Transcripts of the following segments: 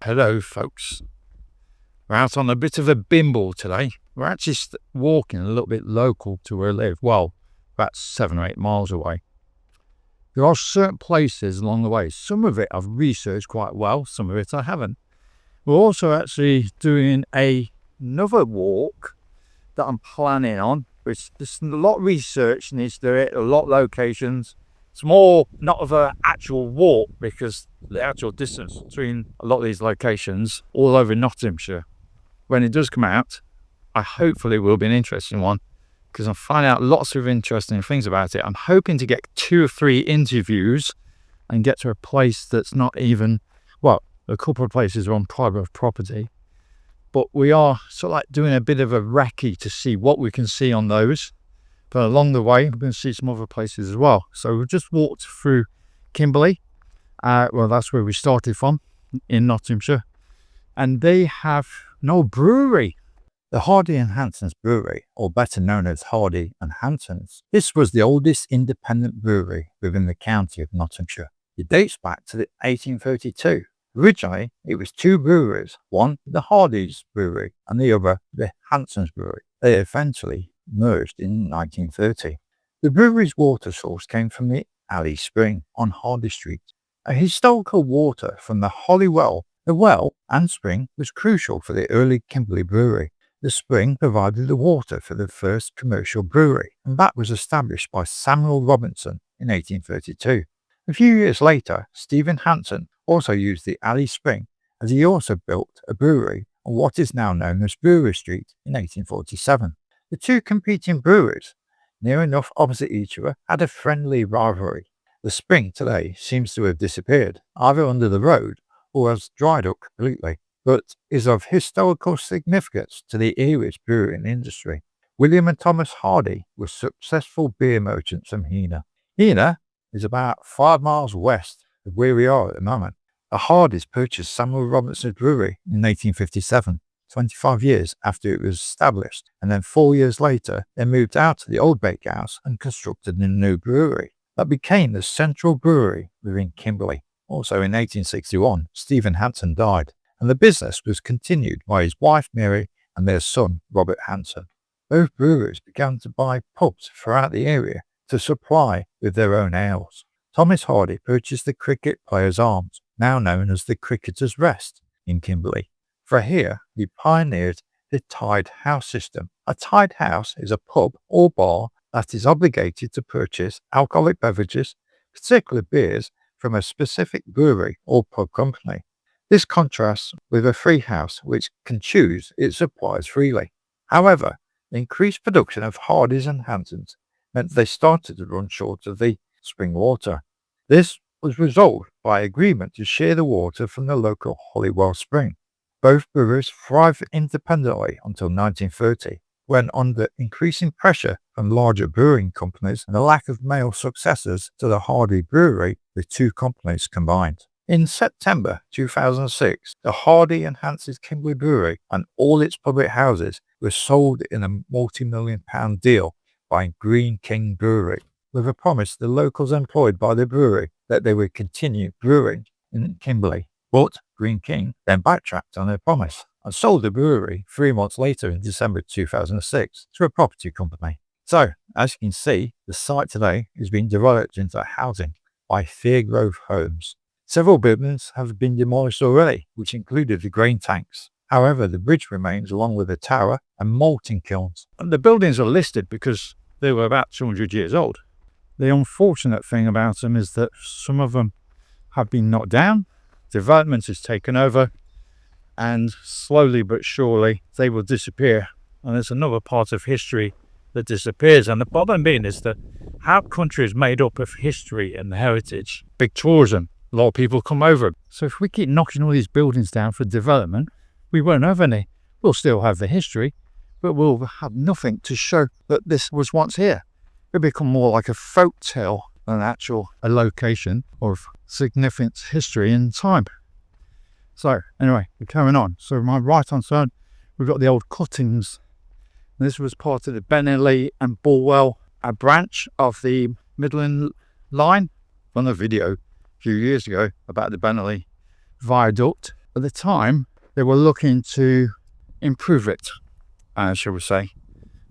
Hello folks, we're out on a bit of a bimble today. We're actually walking a little bit local to where I live, well, about 7 or 8 miles away. There are certain places along the way, some of it I've researched quite well, some of it I haven't. We're also actually doing another walk that I'm planning on, which there's a lot of research needs to do it, a lot of locations. It's more not of an actual walk because the actual distance between a lot of these locations all over Nottinghamshire. When it does come out, I hopefully will be an interesting one because I'm finding out lots of interesting things about it. I'm hoping to get 2 or 3 interviews and get to a place that's not even, well, a couple of places are on private property, but we are sort of like doing a bit of a recce to see what we can see on those. But along the way, we're going to see some other places as well. So we've just walked through Kimberley. Well, that's where we started from, in Nottinghamshire. And they have no brewery. The Hardy and Hansons Brewery, or better known as Hardy and Hansons, this was the oldest independent brewery within the county of Nottinghamshire. It dates back to 1832. Originally, it was 2 breweries, one the Hardy's Brewery and the other the Hansons Brewery. They eventually merged in 1930. The brewery's water source came from the Alley Spring on Hardy Street. A historical water from the Holly Well, the well and spring was crucial for the early Kimberley Brewery. The spring provided the water for the first commercial brewery, and that was established by Samuel Robinson in 1832. A few years later, Stephen Hanson also used the Alley Spring, as he also built a brewery on what is now known as Brewery Street in 1847. The 2 competing breweries, near enough opposite each other, had a friendly rivalry. The spring today seems to have disappeared, either under the road or has dried up completely, but is of historical significance to the area's brewing industry. William and Thomas Hardy were successful beer merchants from Heanor. Heanor is about 5 miles west of where we are at the moment. The Hardys purchased Samuel Robinson's brewery in 1857. 25 years after it was established, and then 4 years later they moved out to the old bakehouse and constructed a new brewery that became the central brewery within Kimberley. Also in 1861, Stephen Hanson died, and the business was continued by his wife Mary and their son Robert Hanson. Both breweries began to buy pubs throughout the area to supply with their own ales. Thomas Hardy purchased the Cricket Players Arms, now known as the Cricketers Rest, in Kimberley. For here, he pioneered the tied house system. A tied house is a pub or bar that is obligated to purchase alcoholic beverages, particularly beers, from a specific brewery or pub company. This contrasts with a free house which can choose its supplies freely. However, the increased production of Hardys and Hansons meant they started to run short of the spring water. This was resolved by agreement to share the water from the local Holywell Spring. Both breweries thrived independently until 1930, when under increasing pressure from larger brewing companies and the lack of male successors to the Hardy Brewery, the 2 companies combined. In September 2006, the Hardy and Hansons Kimberley Brewery and all its public houses were sold in a multi-million-pound deal by Green King Brewery, with a promise to the locals employed by the brewery that they would continue brewing in Kimberley. But Green King then backtracked on their promise and sold the brewery 3 months later in December 2006 to a property company. So, as you can see, the site today is being developed into housing by Fairgrove Homes. Several buildings have been demolished already, which included the grain tanks. However, the bridge remains along with the tower and malting kilns. And the buildings are listed because they were about 200 years old. The unfortunate thing about them is that some of them have been knocked down. Development is taken over, and slowly but surely they will disappear. And there's another part of history that disappears. And the problem being is that our country is made up of history and heritage. Big tourism, a lot of people come over. So if we keep knocking all these buildings down for development, we won't have any. We'll still have the history, but we'll have nothing to show that this was once here. It'll become more like a folk tale than a location of significant history in time. So anyway, we're carrying on. So my right hand side, we've got the old cuttings. This was part of the Benelli and Bulwell, a branch of the Midland line. On a video a few years ago about the Benelli viaduct. At the time, they were looking to improve it, shall we say,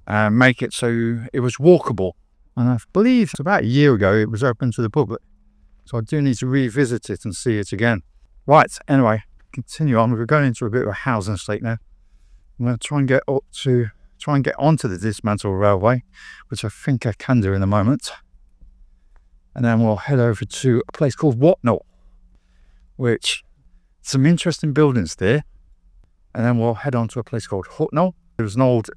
and make it so it was walkable. And I believe about a year ago it was open to the public. So I do need to revisit it and see it again. Right, anyway, continue on. We're going into a bit of a housing estate now. I'm going to try and get onto the dismantled railway, which I think I can do in a moment. And then we'll head over to a place called Watnall, which some interesting buildings there. And then we'll head on to a place called Hucknall. There was an old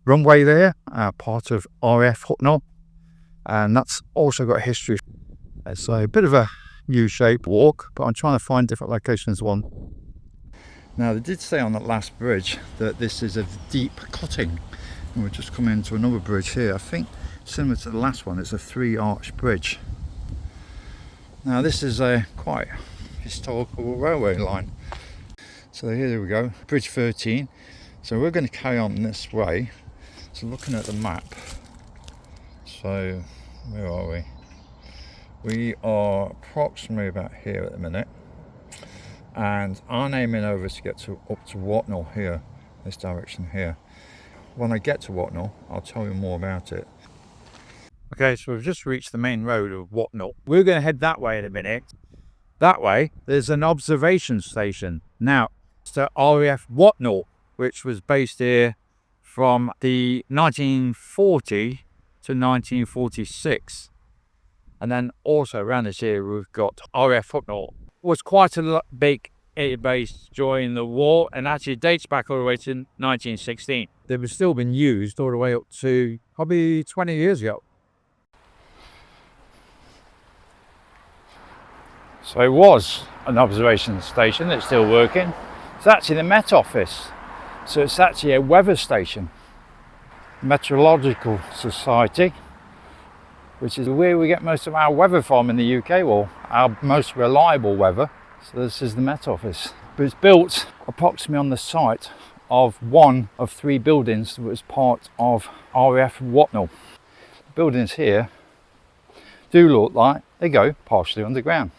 runway there, part of RAF Hucknall, and that's also got a history. It's a bit of a U-shaped walk, but I'm trying to find different locations one. Now, they did say on that last bridge that this is a deep cutting, and we're just coming into another bridge here. I think similar to the last one, it's a 3-arch bridge. Now, this is a quite historical railway line. So here we go, bridge 13. So we're going to carry on this way. So looking at the map, so where are we? We are approximately about here at the minute, and I'm aiming over to get up to Watnall here, this direction here. When I get to Watnall, I'll tell you more about it. Okay, so we've just reached the main road of Watnall. We're going to head that way in a minute. That way, there's an observation station. Now, it's the RAF Watnall, which was based here from the 1940 to 1946. And then also around this area, we've got RAF Hucknall. It was quite a big base during the war, and actually dates back all the way to 1916. They were still being used all the way up to probably 20 years ago. So it was an observation station that's still working. It's actually the Met Office. So it's actually a weather station. Meteorological Society, which is where we get most of our weather from in the UK, or our most reliable weather. So this is the Met Office. But it's built approximately on the site of one of 3 buildings that was part of RAF Watnall. The buildings here do look like they go partially underground,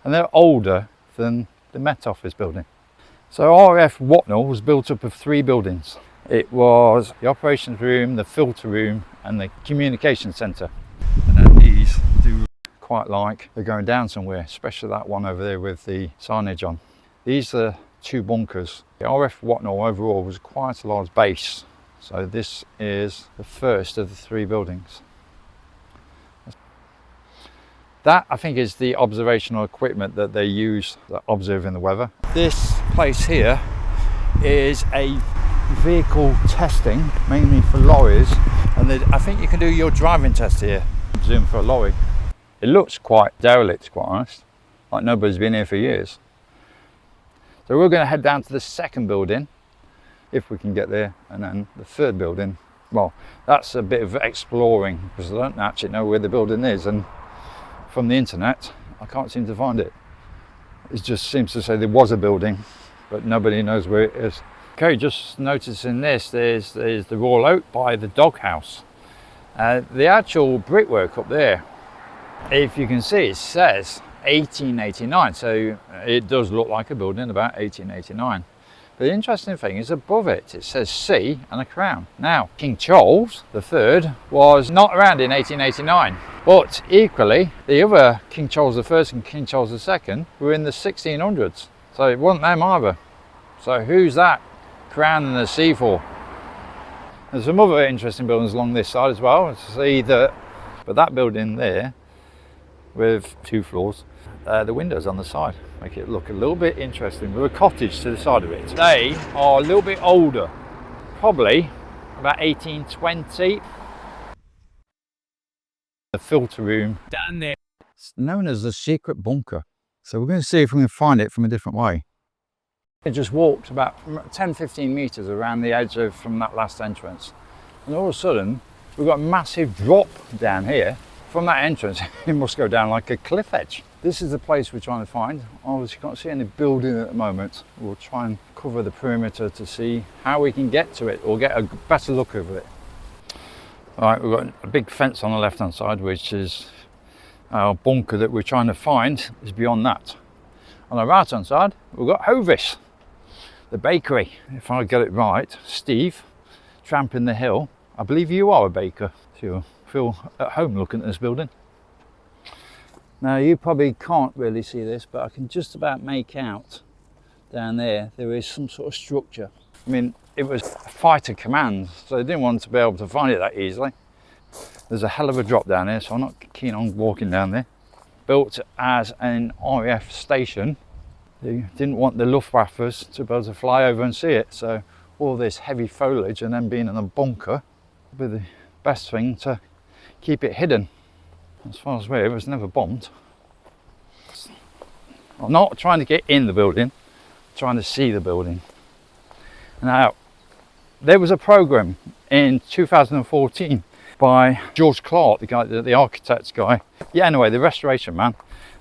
and they're older than the Met Office building. So RAF Watnall was built up of 3 buildings. It was the operations room, the filter room, and the communication centre. And then these do quite like they're going down somewhere, especially that one over there with the signage on. These are 2 bunkers. The RAF Watnall overall was quite a large base. So this is the first of the 3 buildings. That, I think, is the observational equipment that they use for observing the weather. This place here is a vehicle testing, mainly for lorries, and I think you can do your driving test here. Zoom for a lorry. It looks quite derelict, to be quite honest, like nobody's been here for years. So we're going to head down to the 2nd building, if we can get there, and then the 3rd building. Well, that's a bit of exploring, because I don't actually know where the building is, and from the internet I can't seem to find it. It just seems to say there was a building, but nobody knows where it is. Okay, just noticing this, there's the Royal Oak by the doghouse. The actual brickwork up there, if you can see, it says 1889, so it does look like a building about 1889. But the interesting thing is above it, it says C and a crown. Now, King Charles III was not around in 1889, but equally, the other King Charles I and King Charles II were in the 1600s, so it wasn't them either. So who's that crown and the C for? There's some other interesting buildings along this side as well. See that, but that building there with 2 floors, the windows on the side make it look a little bit interesting with a cottage to the side of it. They are a little bit older, probably about 1820. The filter room down there. It's known as the secret bunker. So we're going to see if we can find it from a different way. I just walked about 10-15 metres around the edge from that last entrance, and all of a sudden we've got a massive drop down here. From that entrance it must go down like a cliff edge. This is the place we're trying to find. Obviously can't see any building at the moment. We'll try and cover the perimeter to see how we can get to it, or get a better look over it. Alright, we've got a big fence on the left hand side, which is our bunker that we're trying to find is beyond that. On the right hand side, we've got Hovis, the bakery. If I get it right, Steve, tramping the hill. I believe you are a baker, so you'll feel at home looking at this building. Now you probably can't really see this, but I can just about make out down there is some sort of structure. I mean, it was fighter command, so they didn't want to be able to find it that easily. There's a hell of a drop down there, so I'm not keen on walking down there. Built as an RAF station, they didn't want the Luftwaffes to be able to fly over and see it, so all this heavy foliage and then being in a bunker would be the best thing to keep it hidden. As far as it was never bombed. I'm not trying to get in the building, I'm trying to see the building. Now, there was a program in 2014 by George Clark, the guy, the architect's guy. Yeah, anyway, the restoration man.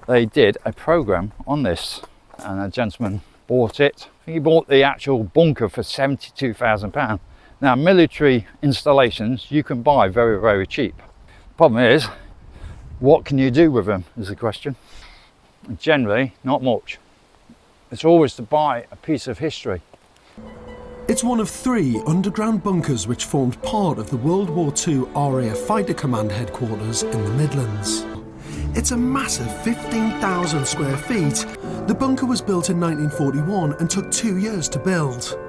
They did a program on this, and a gentleman bought it. I think he bought the actual bunker for £72,000. Now, military installations you can buy very, very cheap. The problem is, what can you do with them is the question. Generally, not much. It's always to buy a piece of history. It's one of 3 underground bunkers which formed part of the World War II RAF Fighter Command headquarters in the Midlands. It's a massive 15,000 square feet. The bunker was built in 1941 and took 2 years to build.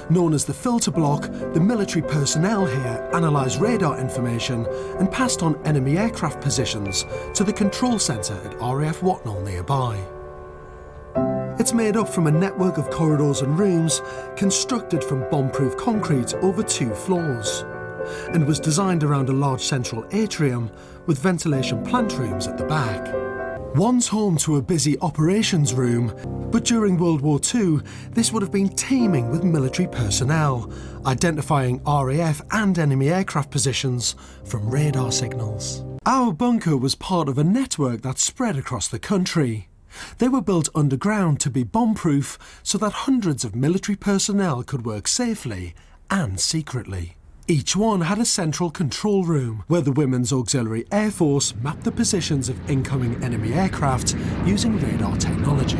Known as the filter block, the military personnel here analysed radar information and passed on enemy aircraft positions to the control centre at RAF Watnall nearby. It's made up from a network of corridors and rooms constructed from bomb-proof concrete over 2 floors, and was designed around a large central atrium with ventilation plant rooms at the back. Once home to a busy operations room, but during World War II, this would have been teeming with military personnel, identifying RAF and enemy aircraft positions from radar signals. Our bunker was part of a network that spread across the country. They were built underground to be bomb-proof so that hundreds of military personnel could work safely and secretly. Each one had a central control room where the Women's Auxiliary Air Force mapped the positions of incoming enemy aircraft using radar technology.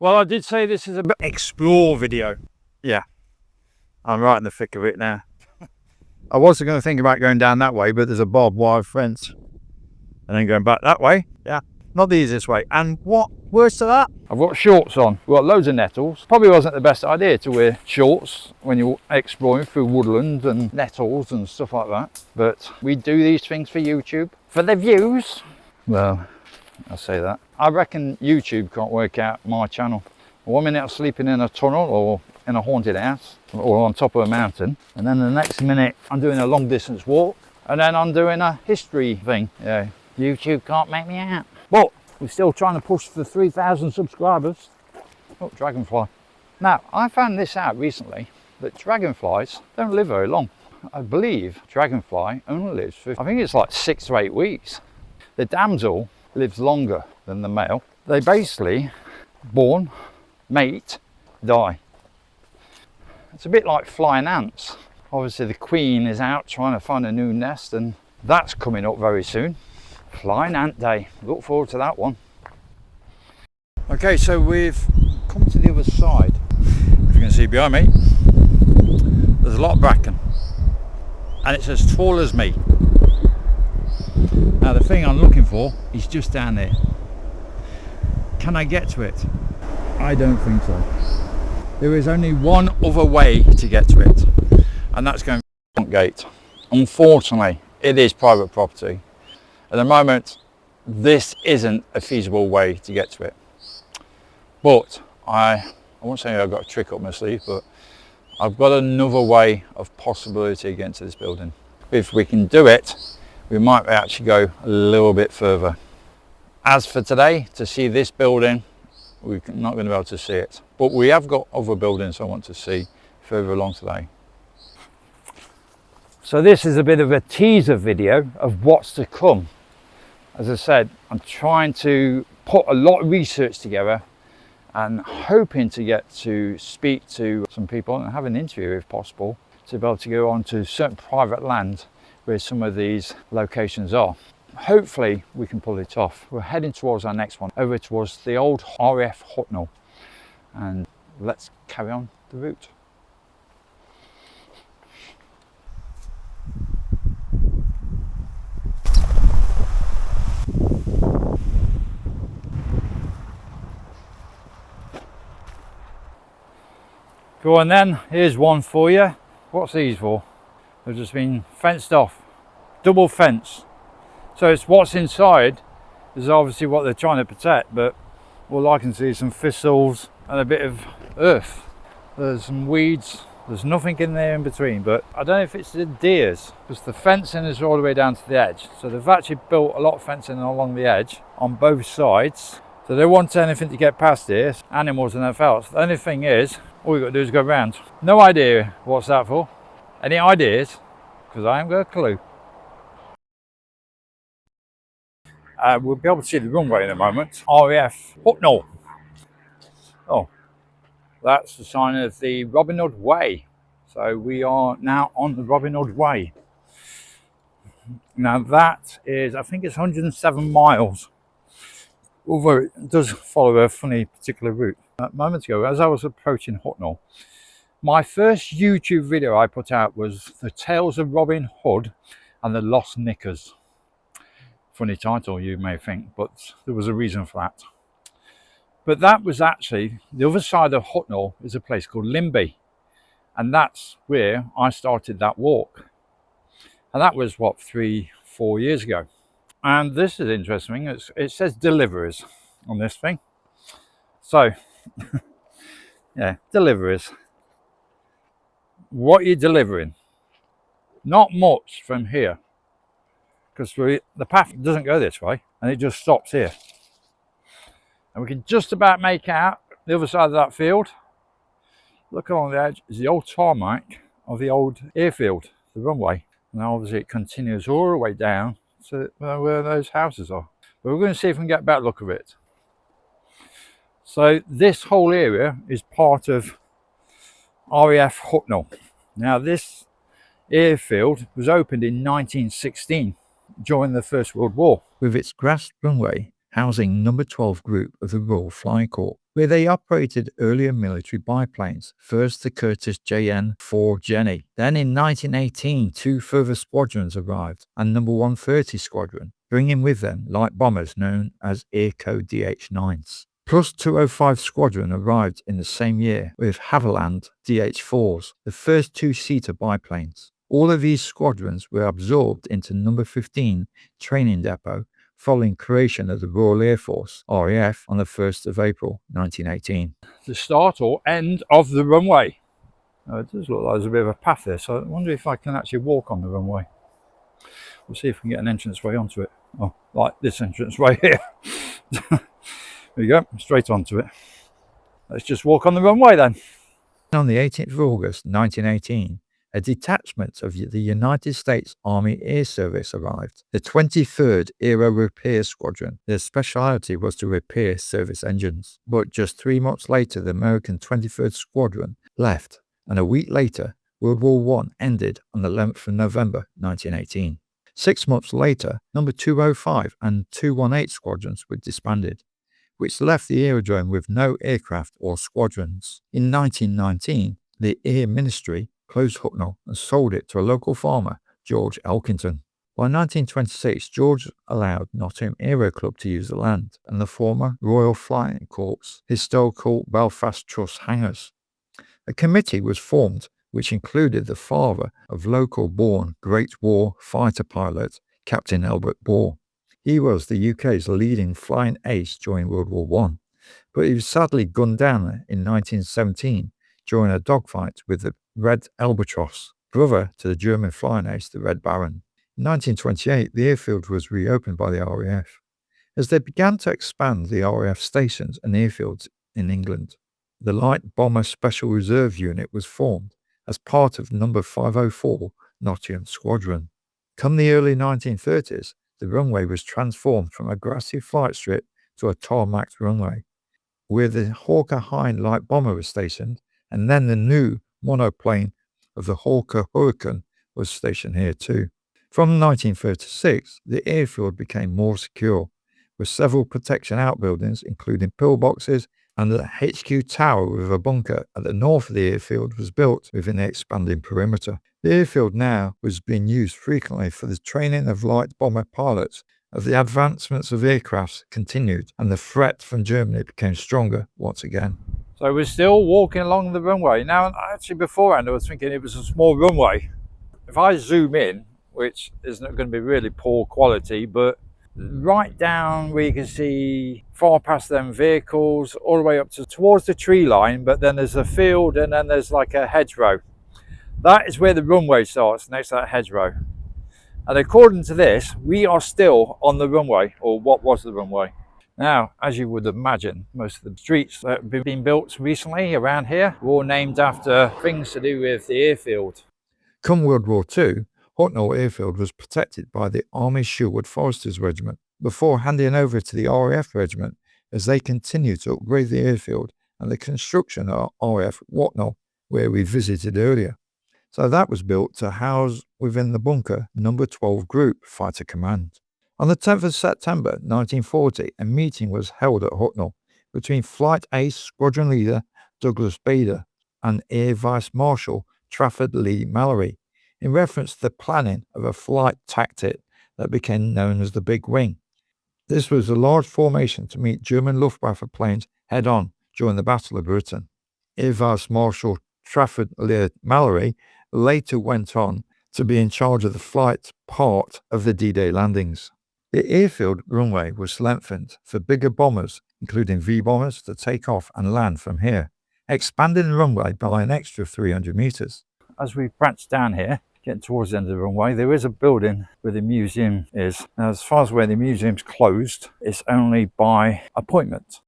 Well, I did say this is a explore video. Yeah, I'm right in the thick of it now. I was going to think about going down that way, but there's a barbed wire fence. And then going back that way. Yeah, not the easiest way. And what worse to that? I've got shorts on. We've got loads of nettles. Probably wasn't the best idea to wear shorts when you're exploring through woodland and nettles and stuff like that. But we do these things for YouTube. For the views. Well, I say that. I reckon YouTube can't work out my channel. 1 minute I'm sleeping in a tunnel or in a haunted house or on top of a mountain. And then the next minute I'm doing a long distance walk. And then I'm doing a history thing. Yeah, YouTube can't make me out. But we're still trying to push for 3,000 subscribers. Oh, dragonfly. Now, I found this out recently, that dragonflies don't live very long. I believe dragonfly only lives for, I think it's like 6 to 8 weeks. The damsel lives longer than the male. They basically born, mate, die. It's a bit like flying ants. Obviously the queen is out trying to find a new nest, and that's coming up very soon. Flying Ant Day. Look forward to that one. Okay, so we've come to the other side. If you can see behind me, there's a lot of bracken. And it's as tall as me. Now the thing I'm looking for is just down there. Can I get to it? I don't think so. There is only one other way to get to it. And that's going through the front gate. Unfortunately, it is private property. At the moment, this isn't a feasible way to get to it. But I won't say I've got a trick up my sleeve, but I've got another way of possibility to get into this building. If we can do it, we might actually go a little bit further. As for today, to see this building, we're not going to be able to see it. But we have got other buildings I want to see further along today. So this is a bit of a teaser video of what's to come. As I said, I'm trying to put a lot of research together and hoping to get to speak to some people and have an interview if possible, to be able to go on to certain private land where some of these locations are. hopefully we can pull it off. We're heading towards our next one, over towards the old RAF Hucknall, and let's carry on the route. Go on then, here's one for you. What's these for? They've just been fenced off, double fence. So it's what's inside is obviously what they're trying to protect, but all I can see is some thistles and a bit of earth. There's some weeds, there's nothing in there in between, but I don't know if it's the deers, because the fencing is all the way down to the edge. So they've actually built a lot of fencing along the edge on both sides. So they want anything to get past here, animals and everything else. The only thing is, all you've got to do is go round. No idea what's that for. Any ideas? Because I haven't got a clue. We'll be able to see the runway in a moment. RAF Hucknall. Oh, that's the sign of the Robin Hood Way. So we are now on the Robin Hood Way. Now that is, I think it's 107 miles. Although it does follow a funny particular route. A moment ago, as I was approaching Hucknall, my first YouTube video I put out was The Tales of Robin Hood and the Lost Knickers. Funny title, you may think, but there was a reason for that. But that was actually, the other side of Hucknall is a place called Limby. And that's where I started that walk. And that was, what, 3-4 years ago. And this is interesting. It says deliverers on this thing. So, yeah, deliverers. What are you delivering? Not much from here, because the path doesn't go this way and it just stops here. And we can just about make out the other side of that field. Look along the edge is the old tarmac of the old airfield, the runway. And obviously it continues all the way down to where those houses are. But we're going to see if we can get a better look of it. So this whole area is part of RAF Hucknall. Now this airfield was opened in 1916 during the First World War, with its grassed runway housing number 12 group of the Royal Flying Corps, where they operated earlier military biplanes, first the Curtiss JN-4 Jenny. Then in 1918, 2 further squadrons arrived, and number 130 Squadron, bringing with them light bombers known as Airco DH-9s. Plus 205 Squadron arrived in the same year with Havilland DH-4s, the first 2-seater biplanes. All of these squadrons were absorbed into number 15 training depot following creation of the Royal Air Force, RAF, on the 1st of April 1918. The start or end of the runway. It does look like there's a bit of a path there, so I wonder if I can actually walk on the runway. We'll see if we can get an entranceway onto it. Oh, like this entranceway here. There you go, straight onto it. Let's just walk on the runway then. On the 18th of August 1918, a detachment of the United States Army Air Service arrived, the 23rd Aero Repair Squadron. Their specialty was to repair service engines. But just 3 months later, the American 23rd Squadron left, and a week later, World War I ended on the 11th of November 1918. 6 months later, number 205 and 218 squadrons were disbanded, which left the aerodrome with no aircraft or squadrons. In 1919, the Air Ministry closed Hucknall and sold it to a local farmer, George Elkington. By 1926, George allowed Nottingham Aero Club to use the land and the former Royal Flying Corps historical Belfast Trust hangars. A committee was formed which included the father of local-born Great War fighter pilot, Captain Albert Bohr. He was the UK's leading flying ace during World War I, but he was sadly gunned down in 1917 during a dogfight with the Red Albatross, brother to the German flying ace, the Red Baron. In 1928, the airfield was reopened by the RAF, as they began to expand the RAF stations and airfields in England. The Light Bomber Special Reserve Unit was formed as part of No. 504 Nottingham Squadron. Come the early 1930s, the runway was transformed from a grassy flight strip to a tarmacked runway, where the Hawker Hind light bomber was stationed, and then the new monoplane of the Hawker Hurricane was stationed here too. From 1936, the airfield became more secure, with several protection outbuildings, including pillboxes, and the HQ tower with a bunker at the north of the airfield was built within the expanding perimeter. The airfield now was being used frequently for the training of light bomber pilots as the advancements of aircrafts continued and the threat from Germany became stronger once again. So we're still walking along the runway. Now, actually beforehand I was thinking it was a small runway. If I zoom in, which is not going to be really poor quality, but right down where you can see far past them vehicles all the way up towards the tree line, but then there's a field and then there's like a hedgerow. That is where the runway starts, next to that hedgerow. And according to this, we are still on the runway, or what was the runway. Now, as you would imagine, most of the streets that have been built recently around here were all named after things to do with the airfield. Come World War II, Hucknall Airfield was protected by the Army Sherwood Foresters Regiment before handing over to the RAF Regiment as they continued to upgrade the airfield and the construction of RAF Watnall, where we visited earlier. So that was built to house within the bunker No. 12 Group Fighter Command. On the 10th of September 1940, a meeting was held at Hucknall between Flight Ace Squadron Leader Douglas Bader and Air Vice Marshal Trafford Lee Mallory in reference to the planning of a flight tactic that became known as the Big Wing. This was a large formation to meet German Luftwaffe planes head-on during the Battle of Britain. Air Vice Marshal Trafford Lee Mallory later went on to be in charge of the flight part of the D-Day landings. The airfield runway was lengthened for bigger bombers, including V-bombers, to take off and land from here, expanding the runway by an extra 300 metres. As we branch down here, getting towards the end of the runway, there is a building where the museum is. Now, as far as where the museum's closed, it's only by appointment.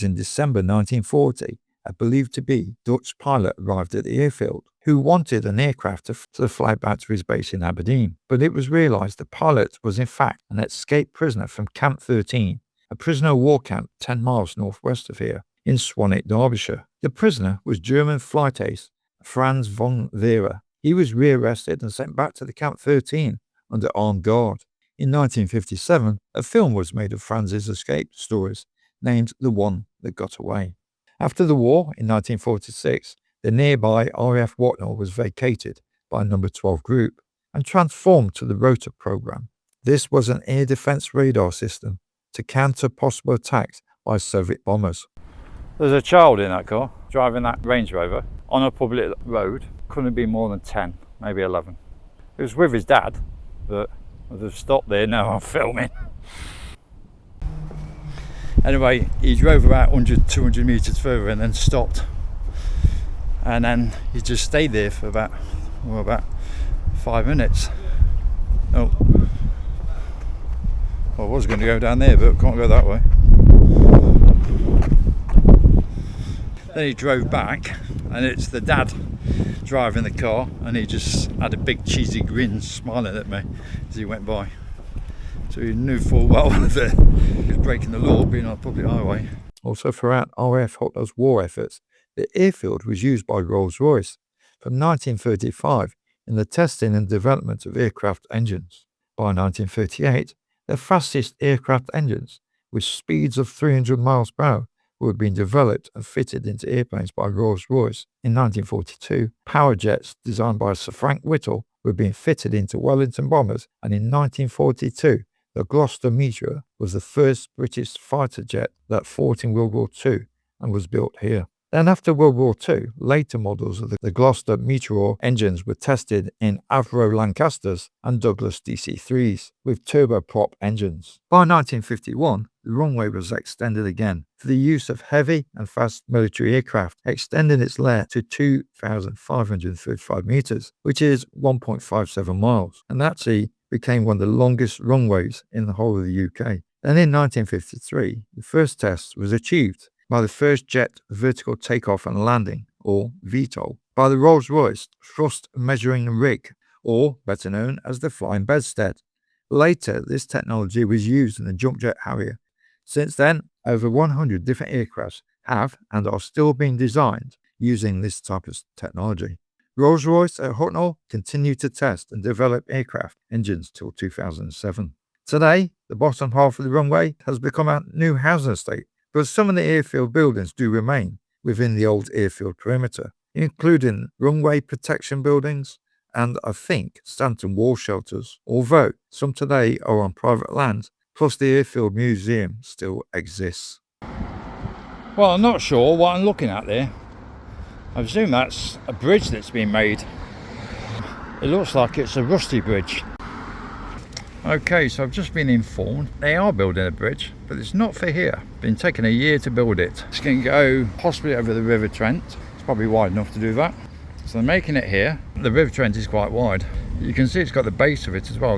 In December 1940, a believed to be Dutch pilot arrived at the airfield who wanted an aircraft to fly back to his base in Aberdeen. But it was realised the pilot was in fact an escaped prisoner from Camp 13, a prisoner of war camp 10 miles northwest of here, in Swanwick, Derbyshire. The prisoner was German flight ace Franz von Werra. He was rearrested and sent back to the Camp 13 under armed guard. In 1957, a film was made of Franz's escape stories, named The One That Got Away. After the war, in 1946, the nearby RAF Watnall was vacated by No. 12 Group and transformed to the Rota program. This was an air defense radar system to counter possible attacks by Soviet bombers. There's a child in that car, driving that Range Rover, on a public road. Couldn't be more than 10, maybe 11. He was with his dad, but I've stopped there, now I'm filming. Anyway, he drove about 100, 200 metres further and then stopped. And then he just stayed there for about 5 minutes. Oh, well, I was going to go down there, but I can't go that way. Then he drove back, and it's the dad driving the car, and he just had a big cheesy grin smiling at me as he went by. So he knew full well that he was breaking the law being on a public highway. Also, throughout RAF Hucknall's war efforts, the airfield was used by Rolls Royce from 1935 in the testing and development of aircraft engines. By 1938, the fastest aircraft engines, with speeds of 300 miles per hour, were being developed and fitted into airplanes by Rolls Royce. In 1942, power jets designed by Sir Frank Whittle were being fitted into Wellington bombers, and in 1942, the Gloucester Meteor was the first British fighter jet that fought in World War II and was built here. Then after World War II, later models of the Gloucester Meteor engines were tested in Avro Lancasters and Douglas DC-3s with turboprop engines. By 1951, the runway was extended again for the use of heavy and fast military aircraft, extending its length to 2,535 metres, which is 1.57 miles, and actually became one of the longest runways in the whole of the UK. Then in 1953, the first test was achieved by the first jet vertical takeoff and landing, or VTOL, by the Rolls Royce Thrust Measuring Rig, or better known as the Flying Bedstead. Later, this technology was used in the jump jet Harrier. Since then, over 100 different aircrafts have and are still being designed using this type of technology. Rolls Royce at Hucknall continued to test and develop aircraft engines till 2007. Today, the bottom half of the runway has become a new housing estate, but some of the airfield buildings do remain within the old airfield perimeter, including runway protection buildings and, I think, Stanton wall shelters, although some today are on private land, plus the airfield museum still exists. Well, I'm not sure what I'm looking at there. I presume that's a bridge that's been made. It looks like it's a rusty bridge. Okay, so I've just been informed they are building a bridge, but it's not for here. Been taking a year to build it. It's going to go possibly over the River Trent. It's probably wide enough to do that. So they're making it here. The River Trent is quite wide. You can see it's got the base of it as well.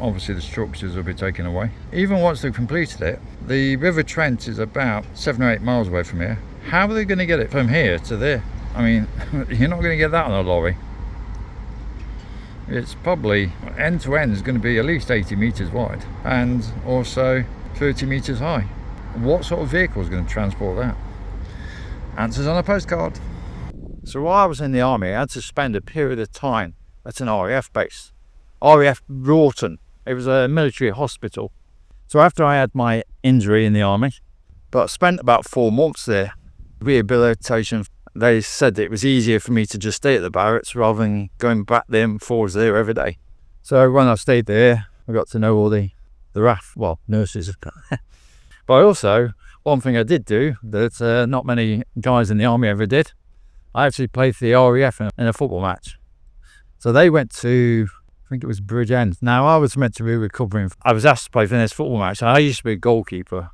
Obviously the structures will be taken away. Even once they've completed it, the River Trent is about 7 or 8 miles away from here. How are they going to get it from here to there? I mean, you're not going to get that on a lorry. It's probably end to end is going to be at least 80 metres wide and also 30 metres high. What sort of vehicle is going to transport that? Answers on a postcard. So while I was in the army, I had to spend a period of time at an RAF base, RAF Broughton. It was a military hospital. So after I had my injury in the army, but I spent about 4 months there, rehabilitation. They said it was easier for me to just stay at the barracks rather than going back there and forwards there every day. So when I stayed there, I got to know all the RAF, nurses. But also, one thing I did do that not many guys in the army ever did, I actually played for the RAF in a football match. So they went to, I think it was Bridgend. Now I was meant to be recovering. I was asked to play for this football match. I used to be a goalkeeper.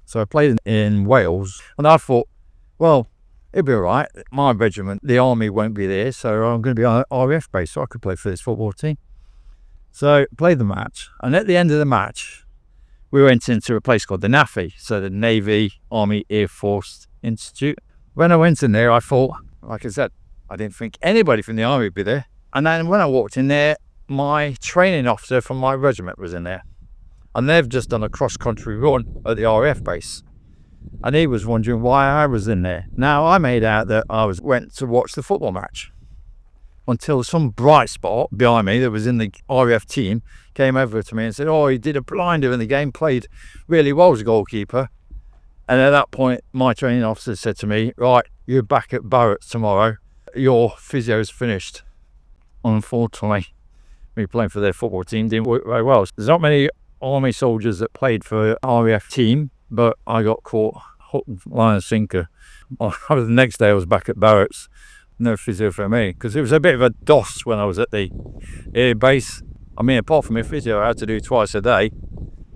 So I played in Wales. And I thought, well, it'll be all right. My regiment, the army won't be there. So I'm going to be on RAF base. So I could play for this football team. So I played the match. And at the end of the match, we went into a place called the NAFI. So the Navy, Army, Air Force Institute. When I went in there, I thought, like I said, I didn't think anybody from the army would be there. And then when I walked in there, my training officer from my regiment was in there. And they've just done a cross-country run at the RAF base. And he was wondering why I was in there. Now, I made out that I went to watch the football match. Until some bright spot behind me that was in the RAF team came over to me and said, oh, he did a blinder in the game, played really well as a goalkeeper. And at that point, my training officer said to me, right, you're back at barracks tomorrow. Your physio's finished. Unfortunately, me playing for their football team didn't work very well. There's not many army soldiers that played for RAF team, but I got caught hook, line and sinker. The next day I was back at barracks. No physio for me, because it was a bit of a DOS when I was at the air base. I mean, apart from my physio I had to do twice a day,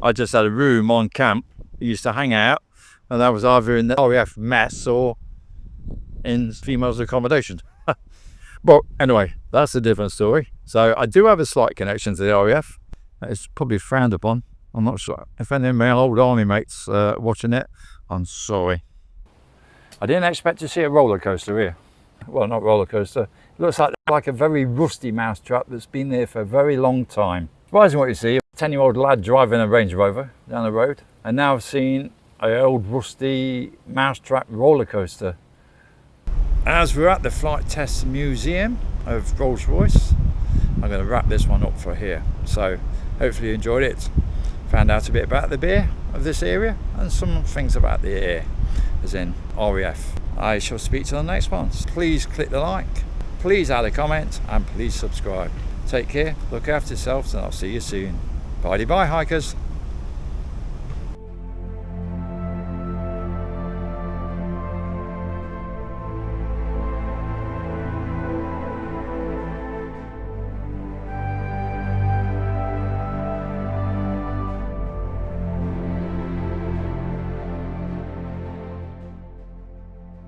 I just had a room on camp. I used to hang out, and that was either in the RAF mess or in females' accommodation. But anyway, that's a different story. So I do have a slight connection to the RAF. It's probably frowned upon. I'm not sure. If any of my old army mates watching it, I'm sorry. I didn't expect to see a roller coaster here. Well, not roller coaster. It looks like a very rusty mousetrap that's been there for a very long time. Surprising what you see, a 10-year-old lad driving a Range Rover down the road, and now I've seen an old rusty mousetrap roller coaster. As we're at the Flight Test Museum of Rolls Royce, I'm going to wrap this one up for here. So hopefully you enjoyed it. Found out a bit about the beer of this area and some things about the air, as in RAF. I shall speak to the next one. Please click the like, please add a comment, and please subscribe. Take care, look after yourselves, and I'll see you soon. Bye-bye, hikers.